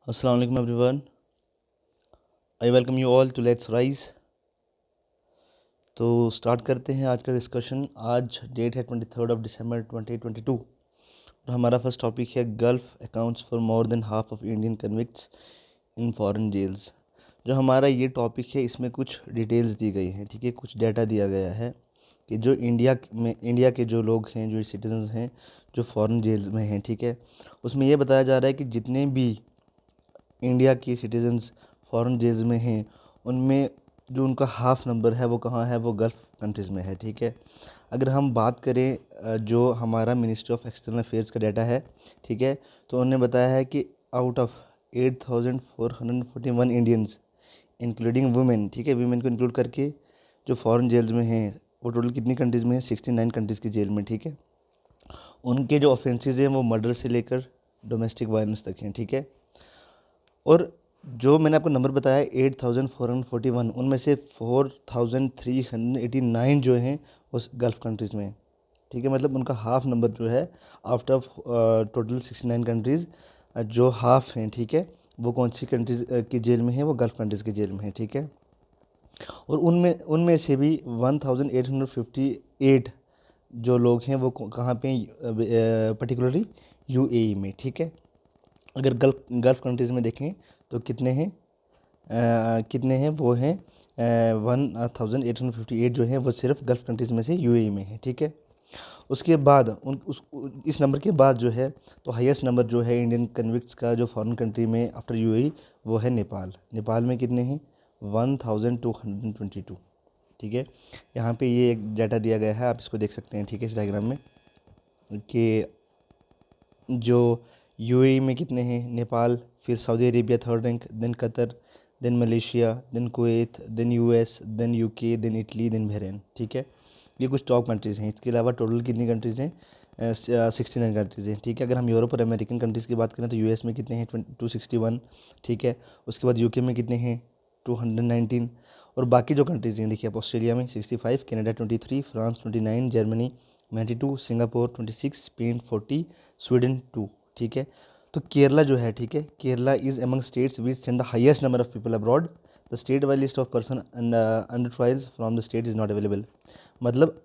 Assalamu alaikum everyone. I welcome you all to Let's Rise. तो start करते हैं आज का डिस्कशन। आज डेट है 23 दिसंबर 2022 और हमारा फर्स्ट टॉपिक है gulf accounts for more than half of Indian convicts in foreign jails. जो हमारा ये टॉपिक है इसमें कुछ डिटेल्स दी गई हैं, ठीक है, कुछ डाटा दिया गया है कि जो इंडिया के जो लोग हैं, जो सिटीजन्स हैं, जो फॉरेन जेल्स में हैं, ठीक है, उसमें ये बताया जा रहा है कि जितने भी इंडिया के सिटीजन्स फॉरेन जेल्स में हैं उनमें जो उनका हाफ नंबर है वो कहाँ है, वो गल्फ़ कंट्रीज़ में है, ठीक है। अगर हम बात करें जो हमारा मिनिस्ट्री ऑफ एक्सटर्नल अफेयर्स का डाटा है, ठीक है, तो उन्होंने बताया है कि out of 8441 Indians including women, ठीक है, वुमेन को इंक्लूड करके जो फॉरेन जेल्स में हैं वो टोटल कितनी कंट्रीज़ में है, 69 कंट्रीज़ की जेल में, ठीक है। उनके जो ऑफेंसेस हैं वो मर्डर से लेकर डोमेस्टिक वायलेंस तक हैं, ठीक है। और जो मैंने आपको नंबर बताया 8441, उनमें से 4389 जो हैं उस गल्फ़ कंट्रीज़ में, ठीक है। मतलब उनका हाफ नंबर जो है आउट ऑफ टोटल 69 कंट्रीज़, जो हाफ हैं, ठीक है, वो कौन सी कंट्रीज़ की जेल में है, वो गल्फ़ कंट्रीज़ की जेल में है, ठीक है। और उनमें उनमें से भी 1858 जो लोग हैं वो कहाँ पे, पर्टिकुलरली यूएई में, ठीक है। अगर गल्फ़ कंट्रीज़ में देखें तो कितने हैं, वो हैं 1858 जो हैं वो सिर्फ गल्फ़ कंट्रीज़ में से यूएई में है, ठीक है। उसके बाद इस नंबर के बाद जो है तो हाईएस्ट नंबर जो है इंडियन कन्विक्ट्स का जो फॉरेन कंट्री में आफ्टर यूएई वो है नेपाल। नेपाल में कितने हैं, 1222, ठीक है। यहाँ पे ये एक डाटा दिया गया है, आप इसको देख सकते हैं, ठीक है, इस डायग्राम में कि जो यूएई में कितने हैं, नेपाल, फिर Saudi Arabia third rank, then Qatar, then Malaysia, then Kuwait, then US, then UK, then Italy, then Bahrain, ठीक है। ये कुछ टॉप कंट्रीज़ हैं। इसके अलावा टोटल कितनी कंट्रीज़ हैं, 69 कंट्रीज़ हैं, ठीक है। अगर हम यूरोप और अमेरिकन कंट्रीज़ की बात करें तो यूएस में कितने हैं, 261, ठीक है। उसके बाद यूके में कितने हैं, 219। और बाकी जो कंट्रीज़ हैं देखिए आप, ऑस्ट्रेलिया में 65, Canada 23, France 29, Germany 92, Singapore 26, Spain 40, Sweden 2, ठीक है। तो केरला जो है, ठीक है, Kerala is among states which send the highest number of people abroad. The state wide list of person under trials from the state is not available. मतलब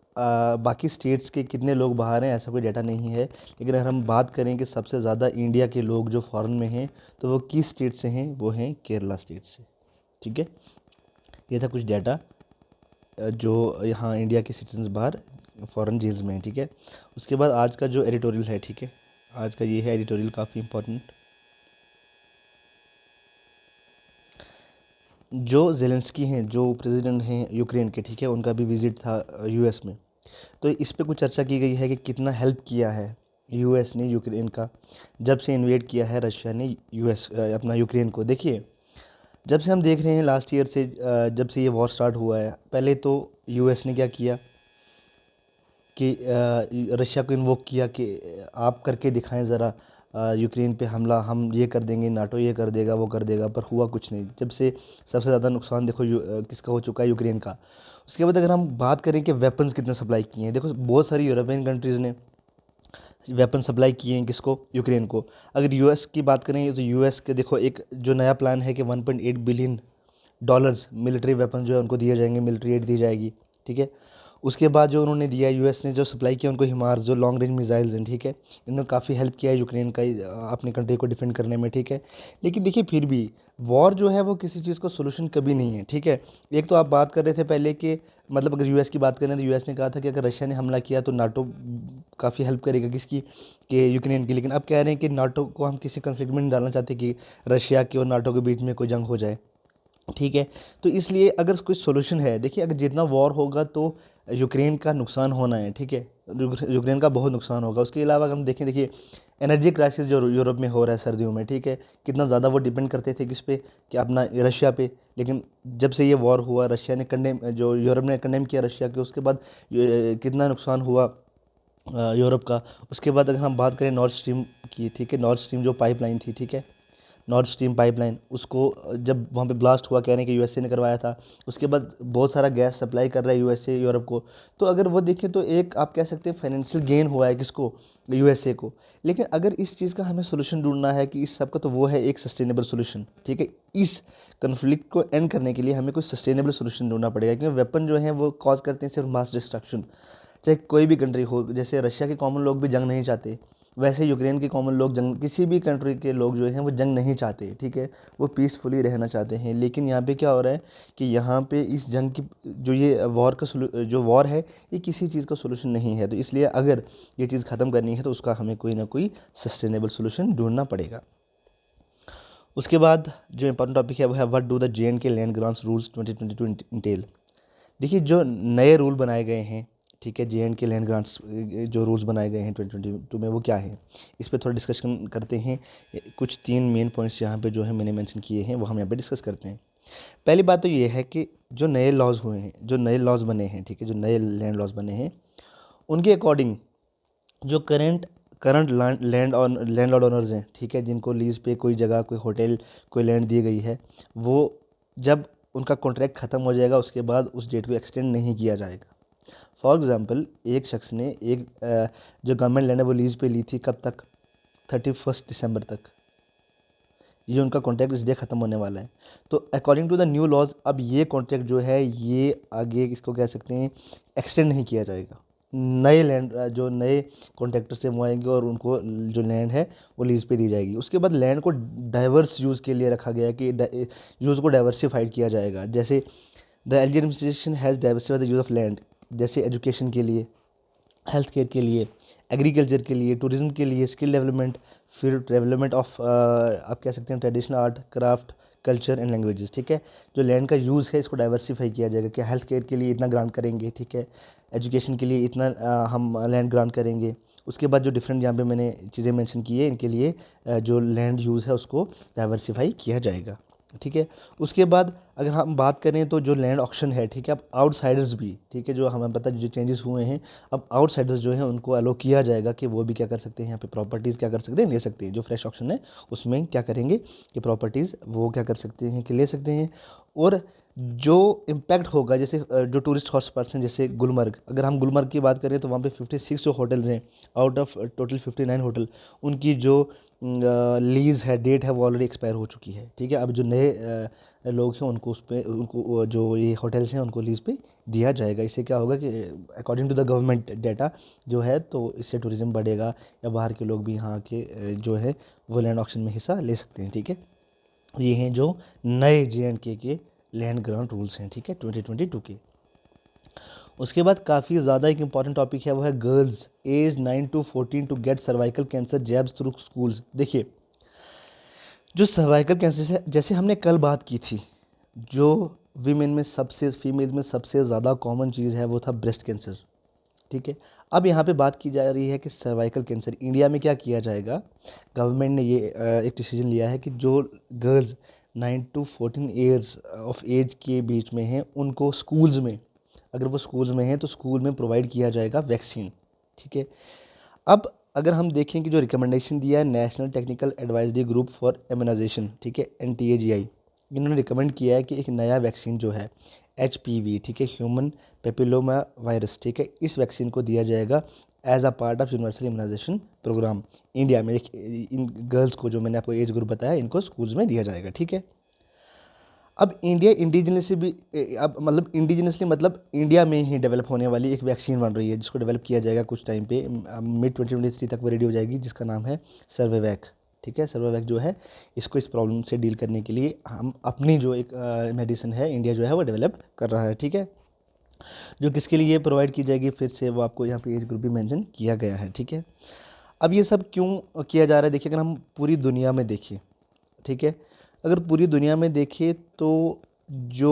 बाकी states के कितने लोग बाहर हैं ऐसा कोई डाटा नहीं है, लेकिन अगर हम बात करें कि सबसे ज़्यादा इंडिया के लोग जो फॉरेन में हैं तो वो किस स्टेट से हैं, वो हैं केरला स्टेट से, ठीक है। ये था कुछ डाटा जो यहाँ इंडिया के सिटीजन्स बाहर फॉरेन जेल्स में हैं, ठीक है। उसके बाद आज का जो एडिटोरियल है, ठीक है, आज का ये है एडिटोरियल, काफ़ी इंपॉर्टेंट। जो जेलेंस्की हैं, जो प्रेसिडेंट हैं यूक्रेन के, ठीक है, उनका भी विजिट था यूएस में। तो इस पे कुछ चर्चा की गई है कि कितना हेल्प किया है यूएस ने यूक्रेन का, जब से इन्वेड किया है रशिया ने अपना यूक्रेन को। देखिए, जब से हम देख रहे हैं लास्ट ईयर से, जब से ये वॉर स्टार्ट हुआ है, पहले तो यूएस ने क्या किया कि रशिया को इन्वोक किया कि आप करके दिखाएं ज़रा यूक्रेन पे हमला, हम ये कर देंगे, नाटो ये कर देगा, वो कर देगा, पर हुआ कुछ नहीं। जब से सबसे ज़्यादा नुकसान देखो किसका हो चुका है, यूक्रेन का। उसके बाद अगर हम बात करें कि वेपन्स कितने सप्लाई किए हैं, देखो बहुत सारी यूरोपियन कंट्रीज़ ने वेपन सप्लाई किए हैं, किसको, यूक्रेन को। अगर यूएस की बात करें तो यूएस के देखो एक जो नया प्लान है कि 1.8 बिलियन डॉलर्स मिलिट्री वेपन जो है उनको दिए जाएंगे, मिलिट्री एड दी जाएगी, ठीक है। उसके बाद जो उन्होंने दिया, यूएस ने जो सप्लाई किया उनको हिमार्स, जो लॉन्ग रेंज मिसाइल्स हैं, ठीक है। इन्होंने काफ़ी हेल्प किया है यूक्रेन का अपनी कंट्री को डिफेंड करने में, ठीक है। लेकिन देखिए फिर भी वॉर जो है वो किसी चीज़ का सोल्यूशन कभी नहीं है, ठीक है। एक तो आप बात कर रहे थे पहले कि मतलब अगर यूएस की बात करें तो यूएस ने कहा था कि अगर रशिया ने हमला किया तो नाटो काफ़ी हेल्प करेगा, किसकी, कि यूक्रेन की। लेकिन अब कह रहे हैं कि नाटो को हम किसी कन्फ्लिक्ट में नहीं डालना चाहते कि रशिया के और नाटो के बीच में कोई जंग हो जाए, ठीक है। तो इसलिए अगर कोई सोल्यूशन है, देखिए अगर जितना वॉर होगा तो यूक्रेन का नुकसान होना है, ठीक है, यूक्रेन का बहुत नुकसान होगा। उसके अलावा अगर हम देखें, देखिए एनर्जी क्राइसिस जो यूरोप में हो रहा है सर्दियों में, ठीक है, कितना ज़्यादा वो डिपेंड करते थे किस पे, कि अपना रशिया पे। लेकिन जब से ये वॉर हुआ, रशिया ने कंडेम, जो यूरोप ने कंडेम किया रशिया के, उसके बाद कितना नुकसान हुआ यूरोप का। उसके बाद अगर हम बात करें नॉर्थ स्ट्रीम की, ठीक है, नॉर्थ स्ट्रीम जो पाइपलाइन थी, ठीक है, नॉर्थ स्ट्रीम पाइपलाइन, उसको जब वहाँ पे ब्लास्ट हुआ, कह रहे हैं कि यूएसए ने करवाया था। उसके बाद बहुत सारा गैस सप्लाई कर रहा है यूएसए यूरोप को। तो अगर वो देखें तो एक आप कह सकते हैं फाइनेंशियल गेन हुआ है किसको, यूएसए को। लेकिन अगर इस चीज़ का हमें सोल्यूशन ढूंढना है कि इस सब का, तो वो है एक सस्टेनेबल सोल्यूशन, ठीक है। इस कन्फ्लिक्ट को एंड करने के लिए हमें कोई सस्टेनेबल सोल्यूशन ढूंढना पड़ेगा, क्योंकि वेपन जो है वो कॉज करते हैं सिर्फ मास डिस्ट्रक्शन। चाहे कोई भी कंट्री हो, जैसे रशिया के कॉमन लोग भी जंग नहीं चाहते, वैसे यूक्रेन के कॉमन लोग जंग, किसी भी कंट्री के लोग जो हैं वो जंग नहीं चाहते, ठीक है। वो पीसफुली रहना चाहते हैं। लेकिन यहाँ पे क्या हो रहा है कि यहाँ पे इस जंग की जो ये वॉर का जो वॉर है, ये किसी चीज़ का सोल्यूशन नहीं है। तो इसलिए अगर ये चीज़ ख़त्म करनी है तो उसका हमें कोई ना कोई सस्टेनेबल सोल्यूशन ढूंढना पड़ेगा। उसके बाद जो इंपॉर्टेंट टॉपिक है वो है what do the JNK land grants rules 2022 Intel. देखिए जो नए रूल बनाए गए हैं, ठीक है, JNK लैंड ग्रांट्स जो रूल्स बनाए गए हैं 2022 में, वो क्या है, इस पर थोड़ा डिस्कशन करते हैं। कुछ 3 मेन पॉइंट्स यहाँ पे जो है मैंने मेंशन किए हैं, वो हम यहाँ पे डिस्कस करते हैं। पहली बात तो ये है कि जो नए लॉज हुए हैं, जो नए लॉज बने हैं, ठीक है, जो नए लैंड लॉज बने हैं, उनके अकॉर्डिंग जो करंट करंट लैंड ओनर्स हैं, ठीक है, जिनको लीज पे कोई जगह, कोई होटल, कोई लैंड दी गई है, वो जब उनका कॉन्ट्रैक्ट ख़त्म हो जाएगा उसके बाद उस डेट को एक्सटेंड नहीं किया जाएगा। फॉर एग्ज़ाम्पल एक शख्स ने एक जो गवर्नमेंट लैंड है वो लीज़ पे ली थी, कब तक, 31 दिसंबर तक। ये उनका कॉन्ट्रैक्ट इस डे ख़त्म होने वाला है। तो according to the new laws अब ये कॉन्ट्रैक्ट जो है ये आगे इसको कह सकते हैं एक्सटेंड नहीं किया जाएगा। नए लैंड जो नए कॉन्ट्रैक्टर से वो आएंगे और उनको जो लैंड है वो लीज़ पे दी जाएगी। उसके बाद लैंड को डाइवर्स यूज़ के लिए रखा गया है कि यूज़ को डाइवर्सिफाइड किया जाएगा। जैसे the LG administration has diversified the use of land, जैसे एजुकेशन के लिए, हेल्थ केयर के लिए, एग्रीकल्चर के लिए, टूरिज्म के लिए, स्किल डेवलपमेंट, फिर डेवलपमेंट ऑफ आप कह सकते हैं traditional art, craft, culture and languages, ठीक है। जो लैंड का यूज़ है इसको डाइवर्सिफाई किया जाएगा कि हेल्थ केयर के लिए इतना ग्रांट करेंगे, ठीक है, एजुकेशन के लिए इतना हम लैंड ग्रांट करेंगे। उसके बाद जो डिफरेंट यहाँ पे मैंने चीज़ें मेंशन की है, इनके लिए जो लैंड यूज़ है उसको डाइवर्सिफाई किया जाएगा, ठीक है। उसके बाद अगर हम बात करें तो जो लैंड ऑक्शन है, ठीक है, अब आउटसाइडर्स भी, ठीक है, जो हमें पता है जो चेंजेस हुए हैं, अब आउटसाइडर्स जो हैं उनको अलो किया जाएगा कि वो भी क्या कर सकते हैं, यहाँ पे प्रॉपर्टीज़ क्या कर सकते हैं, ले सकते हैं। जो फ्रेश ऑक्शन है उसमें क्या करेंगे कि प्रॉपर्टीज़ वो क्या कर सकते हैं कि ले सकते हैं। और जो इम्पैक्ट होगा, जैसे जो टूरिस्ट हॉटस्पॉट्स हैं, जैसे गुलमर्ग, अगर हम गुलमर्ग की बात करें तो वहाँ पे 56 जो होटल्स हैं आउट ऑफ टोटल 59 होटल, उनकी जो लीज़ है, डेट है, वो ऑलरेडी एक्सपायर हो चुकी है, ठीक है। अब जो नए लोग हैं उनको उस पर उनको जो ये होटल्स हैं उनको लीज़ पे दिया जाएगा। इससे क्या होगा कि according to the government data जो है, तो इससे टूरिज़्म बढ़ेगा या बाहर के लोग भी यहाँ के जो है वो लैंड ऑक्शन में हिस्सा ले सकते हैं, ठीक है। ये हैं जो नए JNK के लैंड ग्रांट रूल्स हैं, ठीक है, 2022 के। उसके बाद काफ़ी ज़्यादा एक इंपॉर्टेंट टॉपिक है, वो है girls age 9 to 14 to get cervical cancer jabs through schools. देखिए जो सर्वाइकल कैंसर से, जैसे हमने कल बात की थी, जो वीमेन में सबसे, फीमेल में सबसे ज़्यादा कॉमन चीज़ है वो था ब्रेस्ट कैंसर, ठीक है। अब यहाँ पे बात की जा रही है कि सर्वाइकल कैंसर इंडिया में क्या किया जाएगा। गवर्नमेंट ने ये एक डिसीजन लिया है कि जो girls 9 to 14 years of age के बीच में हैं उनको स्कूल्स में, अगर वो स्कूल्स में हैं तो स्कूल में प्रोवाइड किया जाएगा वैक्सीन, ठीक है। अब अगर हम देखें कि जो रिकमेंडेशन दिया है national technical advisory group for immunisation, ठीक है, NTAGI, इन्होंने रिकमेंड किया है कि एक नया वैक्सीन जो है HPV, ठीक है, ह्यूमन पेपिलोमा वायरस, ठीक है, इस वैक्सीन को दिया जाएगा as a part of universal immunisation programme India में। इन गर्ल्स को, जो मैंने आपको एज ग्रुप बताया, इनको स्कूल्स में दिया जाएगा, ठीक है। अब इंडिया इंडिजिनसली भी अब मतलब इंडिजिनसली मतलब इंडिया में ही डेवलप होने वाली एक वैक्सीन बन रही है जिसको डेवलप किया जाएगा कुछ टाइम पे, मिड 2023 तक वो रेडी हो जाएगी, जिसका नाम है सर्वेवैक, ठीक है। सर्वेवैक जो है इसको इस प्रॉब्लम से डील करने के लिए हम अपनी जो एक मेडिसिन है इंडिया जो है वो डेवलप कर रहा है, ठीक है। जो किसके लिए प्रोवाइड की जाएगी, फिर से वो आपको यहाँ पे एज ग्रुप भी मेंशन किया गया है, ठीक है। अब ये सब क्यों किया जा रहा है, देखिए अगर हम पूरी दुनिया में देखें, ठीक है, अगर पूरी दुनिया में देखें तो जो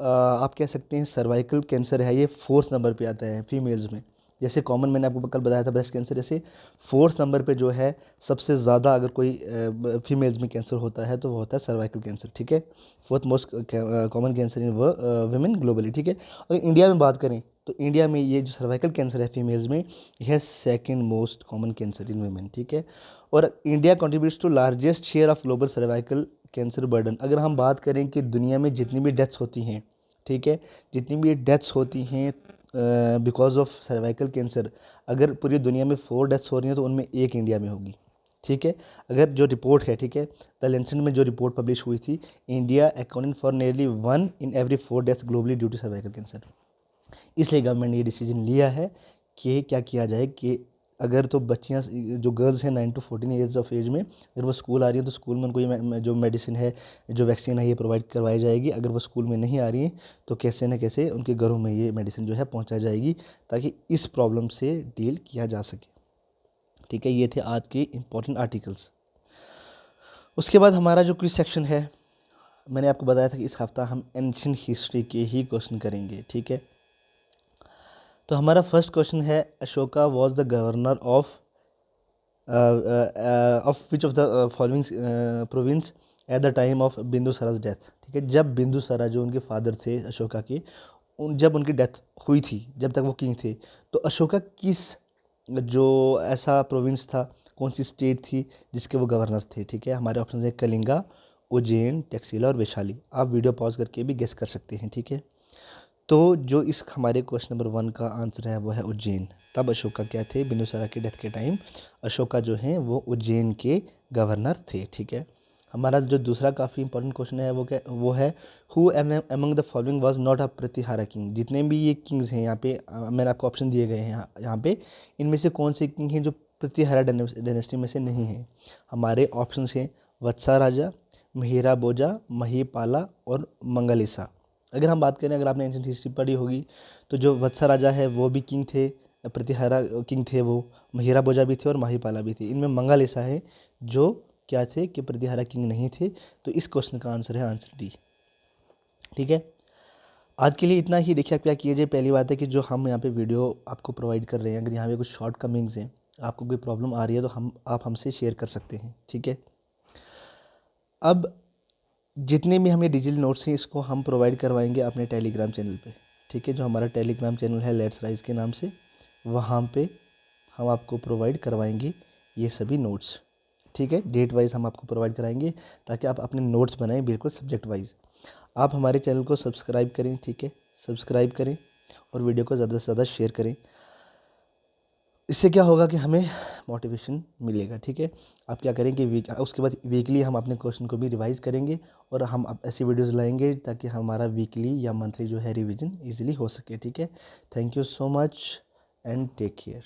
आप कह सकते हैं सर्वाइकल कैंसर है ये 4th नंबर पे आता है फीमेल्स में। जैसे कॉमन मैंने आपको कल बताया था ब्रेस्ट कैंसर, जैसे 4th नंबर पे जो है सबसे ज़्यादा अगर कोई फीमेल्स में कैंसर होता है तो वो होता है सर्वाइकल कैंसर, ठीक है। 4th most common cancer in women globally, ठीक है। अगर इंडिया में बात करें तो इंडिया में ये जो सर्वाइकल कैंसर है फीमेल्स में, यह second most common cancer in women, ठीक है। और India contributes to largest share of global cervical cancer burden. अगर हम बात करें कि दुनिया में जितनी भी डेथ्स होती हैं, ठीक है, जितनी भी डेथ्स होती हैं बिकॉज ऑफ सर्वाइकल कैंसर, अगर पूरी दुनिया में 4 डेथ्स हो रही हैं तो उनमें एक इंडिया में होगी, ठीक है। अगर जो रिपोर्ट है, ठीक है, द लेंसेट में जो रिपोर्ट पब्लिश हुई थी, India accounting for nearly 1 in every 4 deaths globally due to cervical cancer. इसलिए गवर्नमेंट ने ये डिसीजन लिया है कि क्या किया जाए कि अगर तो बच्चियाँ जो गर्ल्स हैं 9 to 14 ईयर्स ऑफ एज में, अगर वो स्कूल आ रही हैं तो स्कूल में उनको ये जो मेडिसिन है, जो वैक्सीन है, ये प्रोवाइड करवाई जाएगी। अगर वो स्कूल में नहीं आ रही हैं तो कैसे न कैसे उनके घरों में ये मेडिसिन जो है पहुंचाई जाएगी, ताकि इस प्रॉब्लम से डील किया जा सके, ठीक है। ये थे आज के इम्पोर्टेंट आर्टिकल्स। उसके बाद हमारा जो क्विज सेक्शन है, मैंने आपको बताया था कि इस हफ्ता हम एंशिएंट हिस्ट्री के ही क्वेश्चन करेंगे, ठीक है। तो हमारा फर्स्ट क्वेश्चन है, Ashoka was the governor of which of the following province at the time of Bindusara's death, ठीक है। जब बिंदुसारा जो उनके फादर थे अशोका के, जब उनकी डेथ हुई थी, जब तक वो किंग थे, तो अशोका किस जो ऐसा प्रोविंस था, कौन सी स्टेट थी जिसके वो गवर्नर थे, ठीक है। हमारे ऑप्शन है कलिंगा, उज्जैन, टैक्सिला और वैशाली। आप वीडियो पॉज करके भी गेस कर सकते हैं, ठीक है। तो जो इस हमारे क्वेश्चन नंबर 1 का आंसर है वो है उज्जैन। तब अशोका क्या थे, बिंदुसारा की डेथ के टाइम अशोका जो हैं वो उज्जैन के गवर्नर थे, ठीक है। हमारा जो दूसरा काफ़ी इंपॉर्टेंट क्वेश्चन है वो है who among the following was not a Pratihara king. जितने भी ये किंग्स हैं यहाँ पे, मैंने आपको ऑप्शन दिए गए हैं यहाँ पे, इनमें से कौन से किंग हैं जो प्रतिहारा डायनेस्टी में से नहीं हैं। हमारे ऑप्शन हैं वत्सा राजा, मिहिरा बोजा, महिपाला और मंगलेशा। अगर हम बात करें, अगर आपने एंशिएंट हिस्ट्री पढ़ी होगी, तो जो वत्सा राजा है वो भी किंग थे, प्रतिहारा किंग थे, वो महिरा बोजा भी थे और माहीपाला भी थे। इनमें मंगलेशा है जो क्या थे कि प्रतिहारा किंग नहीं थे। तो इस क्वेश्चन का आंसर है आंसर डी, ठीक है। आज के लिए इतना ही। देखिए आप क्या कीजिए, पहली बात है कि जो हम यहाँ पे वीडियो आपको प्रोवाइड कर रहे हैं, अगर यहाँ पे कुछ शॉर्ट कमिंग्स हैं, आपको कोई प्रॉब्लम आ रही है, तो आप हमसे शेयर कर सकते हैं, ठीक है। अब जितने भी हमें डिजिटल नोट्स हैं, इसको हम प्रोवाइड करवाएंगे अपने टेलीग्राम चैनल पे, ठीक है। जो हमारा टेलीग्राम चैनल है लेट्स राइज के नाम से, वहाँ पे हम आपको प्रोवाइड करवाएंगे ये सभी नोट्स, ठीक है। डेट वाइज हम आपको प्रोवाइड कराएंगे ताकि आप अपने नोट्स बनाएं बिल्कुल सब्जेक्ट वाइज। आप हमारे चैनल को सब्सक्राइब करें, ठीक है, सब्सक्राइब करें और वीडियो को ज़्यादा से ज़्यादा शेयर करें। इससे क्या होगा कि हमें मोटिवेशन मिलेगा, ठीक है। आप क्या करें कि उसके बाद वीकली हम अपने क्वेश्चन को भी रिवाइज करेंगे और हम अब ऐसी वीडियोस लाएंगे ताकि हमारा वीकली या मंथली जो है रिवीजन इजीली हो सके, ठीक है। Thank you so much and take care.